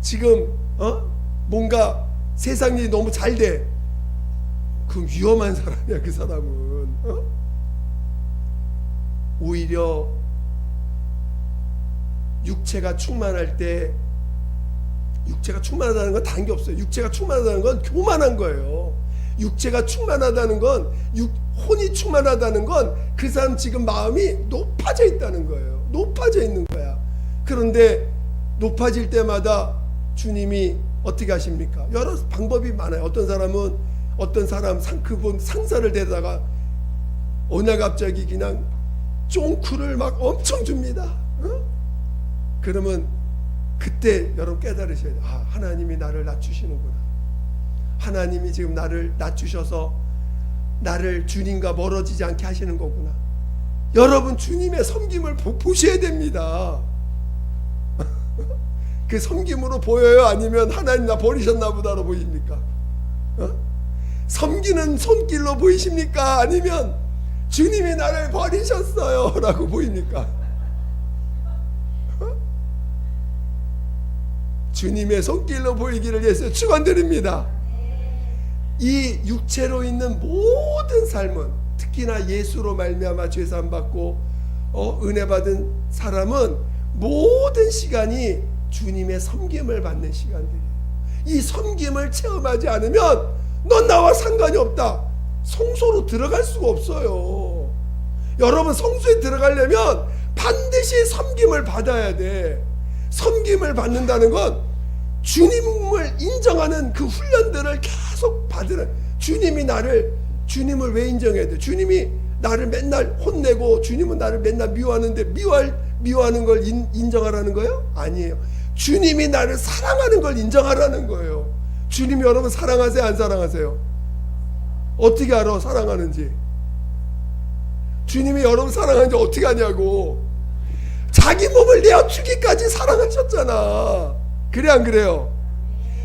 지금 뭔가 세상이 너무 잘 돼. 그 위험한 사람이야. 그 사람은 오히려 육체가 충만할 때, 육체가 충만하다는 건 다른 게 없어요. 육체가 충만하다는 건 교만한 거예요. 육체가 충만하다는 건 혼이 충만하다는 건 그 사람 지금 마음이 높아져 있다는 거예요. 높아져 있는 거야. 그런데 높아질 때마다 주님이 어떻게 하십니까? 여러 방법이 많아요. 어떤 사람 그분 상사를 데려다가 어느 날 갑자기 그냥 쫑쿠를 막 엄청 줍니다. 그러면 그때 여러분 깨달으셔야 돼요. 하나님이 나를 낮추시는구나. 하나님이 지금 나를 낮추셔서 나를 주님과 멀어지지 않게 하시는 거구나. 여러분 주님의 섬김을 보셔야 됩니다. 그 섬김으로 보여요? 아니면 하나님 나 버리셨나 보다로 보입니까? 섬기는 손길로 보이십니까? 아니면 주님이 나를 버리셨어요 라고 보입니까? 주님의 손길로 보이기를 예수 축원드립니다. 이 육체로 있는 모든 삶은 특히나 예수로 말미암아 죄 사함 받고 은혜 받은 사람은 모든 시간이 주님의 섬김을 받는 시간들이에요. 이 섬김을 체험하지 않으면 넌 나와 상관이 없다. 성소로 들어갈 수가 없어요. 여러분, 성소에 들어가려면 반드시 섬김을 받아야 돼. 섬김을 받는다는 건 주님을 인정하는 그 훈련들을 계속 받으는. 주님을 왜 인정해야 돼? 주님이 나를 맨날 혼내고 주님은 나를 맨날 미워하는데 미워하는 걸 인정하라는 거예요? 아니에요. 주님이 나를 사랑하는 걸 인정하라는 거예요. 주님이 여러분 사랑하세요? 안 사랑하세요? 어떻게 알아 사랑하는지? 주님이 여러분 사랑하는지 어떻게 아냐고. 자기 몸을 내어 주기까지 사랑하셨잖아. 그래 안 그래요?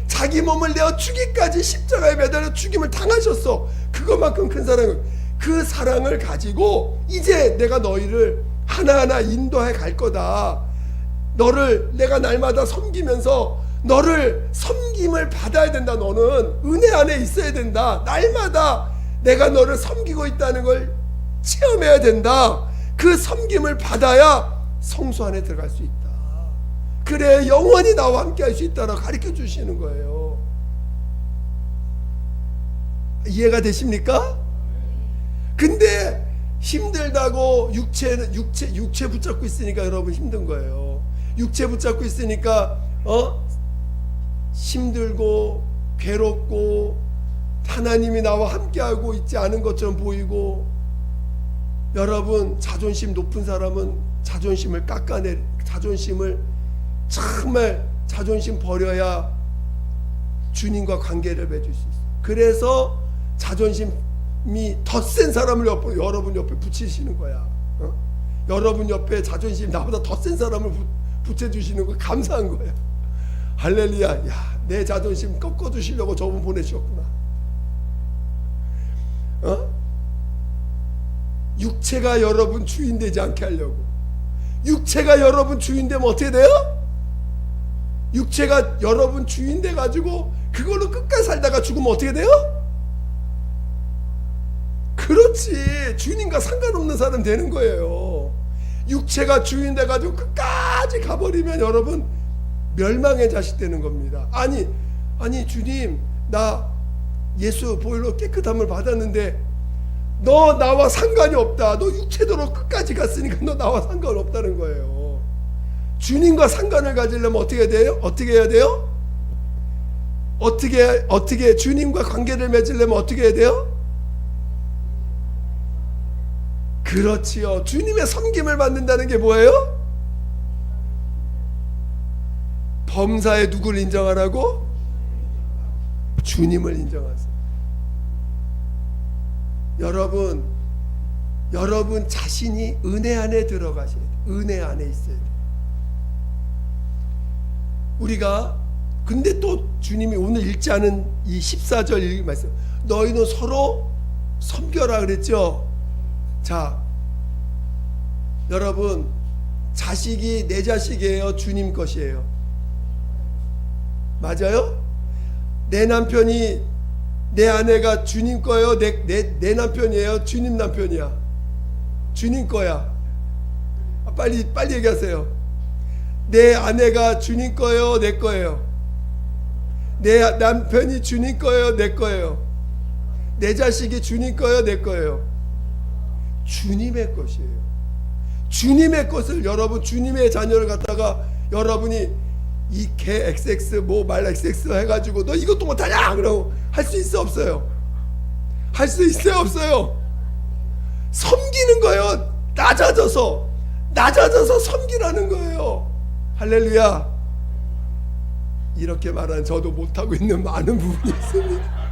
자기 몸을 내어 주기까지 십자가에 매달려 죽임을 당하셨어. 그것만큼 큰 사랑은, 그 사랑을 가지고 이제 내가 너희를 하나하나 인도해 갈 거다. 너를 내가 날마다 섬기면서 너를 섬김을 받아야 된다. 너는 은혜 안에 있어야 된다. 날마다 내가 너를 섬기고 있다는 걸 체험해야 된다. 그 섬김을 받아야 성소 안에 들어갈 수 있다. 그래 영원히 나와 함께 할 수 있다라고 가르쳐 주시는 거예요. 이해가 되십니까? 근데 힘들다고 육체 붙잡고 있으니까 여러분 힘든 거예요. 육체 붙잡고 있으니까 힘들고 괴롭고 하나님이 나와 함께하고 있지 않은 것처럼 보이고. 여러분, 자존심 높은 사람은 자존심을 정말 자존심 버려야 주님과 관계를 맺을 수 있어요. 그래서 자존심이 더 센 사람을 여러분 옆에 붙이시는 거야. 여러분 옆에 자존심 나보다 더 센 사람을 붙여주시는 거 감사한 거야. 할렐루야. 야, 내 자존심 꺾어주시려고 저분 보내주셨구나. 육체가 여러분 주인 되지 않게 하려고. 육체가 여러분 주인 되면 어떻게 돼요? 육체가 여러분 주인 돼 가지고 그걸로 끝까지 살다가 죽으면 어떻게 돼요? 그렇지. 주님과 상관없는 사람 되는 거예요. 육체가 주인 돼 가지고 끝까지 가버리면 여러분 멸망의 자식 되는 겁니다. 아니 주님, 나 예수 보혈로 깨끗함을 받았는데 너 나와 상관이 없다. 너 육체도로 끝까지 갔으니까 너 나와 상관없다는 거예요. 주님과 상관을 가지려면 어떻게 돼요? 어떻게 해야 돼요? 어떻게 주님과 관계를 맺으려면 어떻게 해야 돼요? 그렇지요. 주님의 섬김을 받는다는 게 뭐예요? 범사에 누구를 인정하라고? 주님을 인정하세요. 여러분 자신이 은혜 안에 들어가셔야 돼요. 은혜 안에 있어야 돼요. 우리가 근데 또 주님이 오늘 읽지 않은 이 14절 말씀, 너희는 서로 섬겨라 그랬죠. 자, 여러분, 자식이 내 자식이에요, 주님 것이에요? 맞아요? 내 남편이, 내 아내가 주님 거예요? 내 남편이에요? 주님 남편이야? 주님 거야. 빨리 얘기하세요. 내 아내가 주님 거예요? 내 거예요? 내 남편이 주님 거예요? 내 거예요? 내 자식이 주님 거예요? 내 거예요? 주님의 것이에요. 주님의 것을 여러분, 주님의 자녀를 갖다가 여러분이 이 개 XX 말 XX 해가지고 너 이것도 못하냐? 그러고 할 수 있어 없어요? 할 수 있어요 없어요? 섬기는 거예요. 낮아져서 섬기라는 거예요. 할렐루야. 이렇게 말하는 저도 못하고 있는 많은 부분이 있습니다.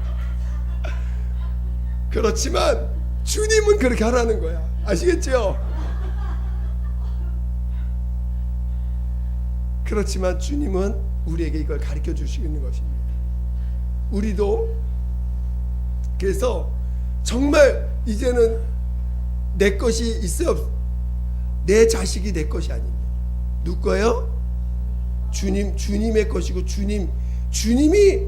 그렇지만 주님은 그렇게 하라는 거야. 아시겠죠? 그렇지만 주님은 우리에게 이걸 가르쳐 주시고 있는 것입니다. 우리도 그래서 정말 이제는 내 것이 있어요? 내 자식이 내 것이 아닙니다. 누구 거예요? 주님의 것이고 주님이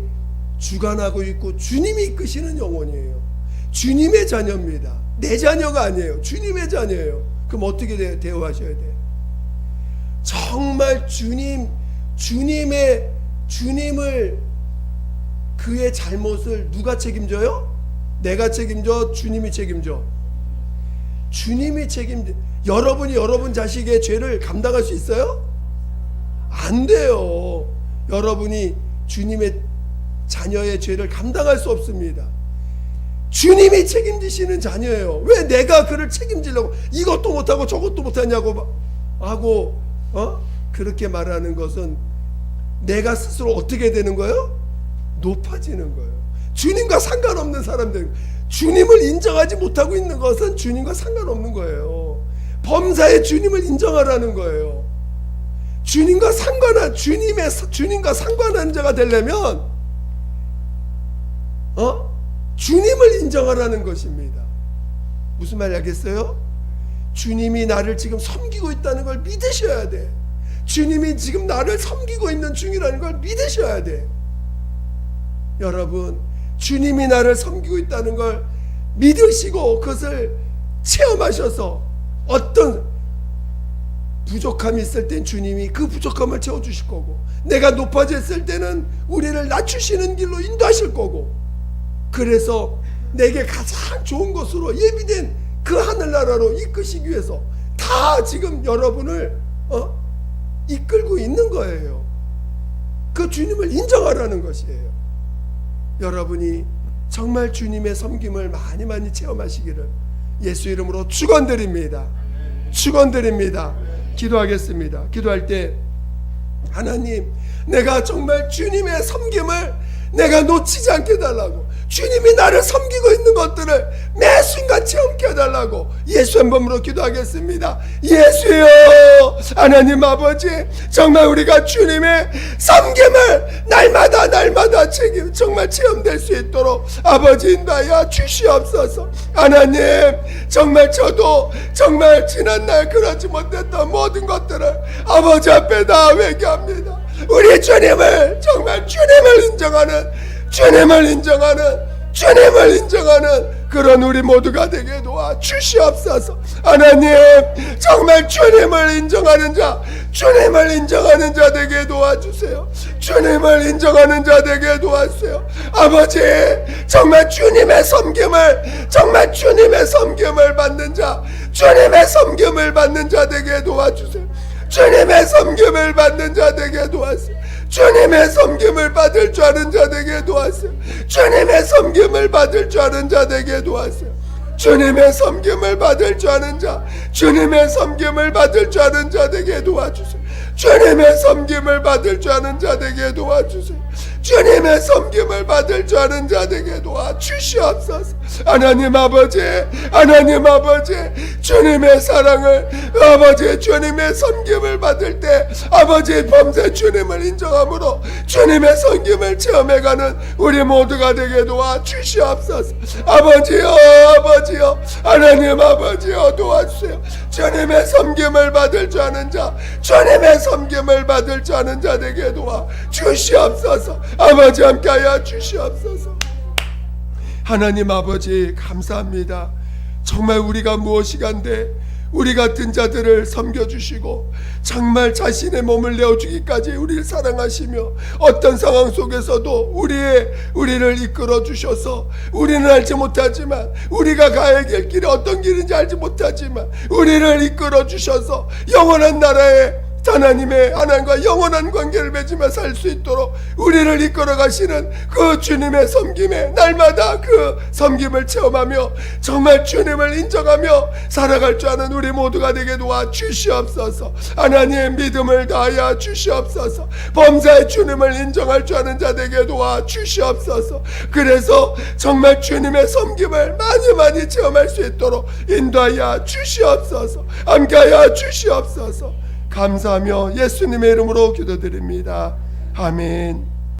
주관하고 있고 주님이 이끄시는 영혼이에요. 주님의 자녀입니다. 내 자녀가 아니에요. 주님의 자녀예요. 그럼 어떻게 대우하셔야 돼요? 정말 주님을 그의 잘못을 누가 책임져요? 내가 책임져? 주님이 책임져? 주님이 책임져. 여러분이 여러분 자식의 죄를 감당할 수 있어요? 안 돼요. 여러분이 주님의 자녀의 죄를 감당할 수 없습니다. 주님이 책임지시는 자녀예요. 왜 내가 그를 책임지려고 이것도 못하고 저것도 못하냐고 하고 그렇게 말하는 것은 내가 스스로 어떻게 되는 거예요? 높아지는 거예요. 주님과 상관없는 사람들, 주님을 인정하지 못하고 있는 것은 주님과 상관없는 거예요. 범사에 주님을 인정하라는 거예요. 주님과 상관한 자가 되려면 주님을 인정하라는 것입니다. 무슨 말 알겠어요? 주님이 나를 지금 섬기고 있다는 걸 믿으셔야 돼. 주님이 지금 나를 섬기고 있는 중이라는 걸 믿으셔야 돼. 여러분, 주님이 나를 섬기고 있다는 걸 믿으시고 그것을 체험하셔서 어떤 부족함이 있을 땐 주님이 그 부족함을 채워주실 거고, 내가 높아졌을 때는 우리를 낮추시는 길로 인도하실 거고, 그래서 내게 가장 좋은 것으로 예비된 그 하늘나라로 이끄시기 위해서 다 지금 여러분을 이끌고 있는 거예요. 그 주님을 인정하라는 것이에요. 여러분이 정말 주님의 섬김을 많이 체험하시기를 예수 이름으로 축원드립니다. 축원드립니다. 기도하겠습니다. 기도할 때 하나님, 내가 정말 주님의 섬김을 내가 놓치지 않게 해달라고, 주님이 나를 섬기고 있는 것들을 매 순간 체험케 해달라고 예수 한 번으로 기도하겠습니다. 예수여, 하나님 아버지, 정말 우리가 주님의 섬김을 날마다 정말 체험될 수 있도록 아버지 인도하여 주시옵소서. 하나님, 정말 저도 정말 지난날 그러지 못했던 모든 것들을 아버지 앞에 다 회개합니다. 우리 주님을 정말 주님을 인정하는 그런 우리 모두가 되게 도와 주시옵소서. 하나님, 정말 주님을 인정하는 자 되게 도와주세요. 주님을 인정하는 자 되게 도와주세요. 아버지, 정말 주님의 섬김을 받는 자 되게 도와주세요. 주님의 섬김을 받는 자 되게 도와주세요. 주님의 섬김을 받을 줄 아는 자 되게 도와주세요. 주님의 섬김을 받을 줄 아는 자 되게 도와주세요. 주님의 섬김을 받을 줄 아는 자, 주님의 섬김을 받을 줄 아는 자 되게 도와주세요. 주님의 섬김을 받을 줄 아는 자 되게 도와주세요. 주님의 섬김을 받을 줄 아는 자 되게 도와주시옵소서. 하나님 아버지, 주님의 사랑을, 아버지 주님의 섬김을 받을 때 아버지 범사 주님을 인정함으로 주님의 섬김을 체험해가는 우리 모두가 되게 도와주시옵소서. 아버지요, 하나님 아버지요, 도와주세요. 주님의 섬김을 받을 줄 아는 자, 주님의 섬김을 받을 줄 아는 자 되게 도와주시옵소서. 아버지 함께하여 주시옵소서. 하나님 아버지, 감사합니다. 정말 우리가 무엇이간데 우리 같은 자들을 섬겨주시고 정말 자신의 몸을 내어주기까지 우리를 사랑하시며 어떤 상황 속에서도 우리를 이끌어 주셔서 우리는 알지 못하지만, 우리가 가야 할 길이 어떤 길인지 알지 못하지만 우리를 이끌어 주셔서 영원한 나라에 하나님과 영원한 관계를 맺으며 살 수 있도록 우리를 이끌어 가시는 그 주님의 섬김에 날마다 그 섬김을 체험하며 정말 주님을 인정하며 살아갈 줄 아는 우리 모두가 되게 도와 주시옵소서. 하나님, 믿음을 다하여 주시옵소서. 범사에 주님을 인정할 줄 아는 자 되게 도와 주시옵소서. 그래서 정말 주님의 섬김을 많이 체험할 수 있도록 인도하여 주시옵소서. 함께하여 주시옵소서. 감사하며 예수님의 이름으로 기도드립니다. 아멘.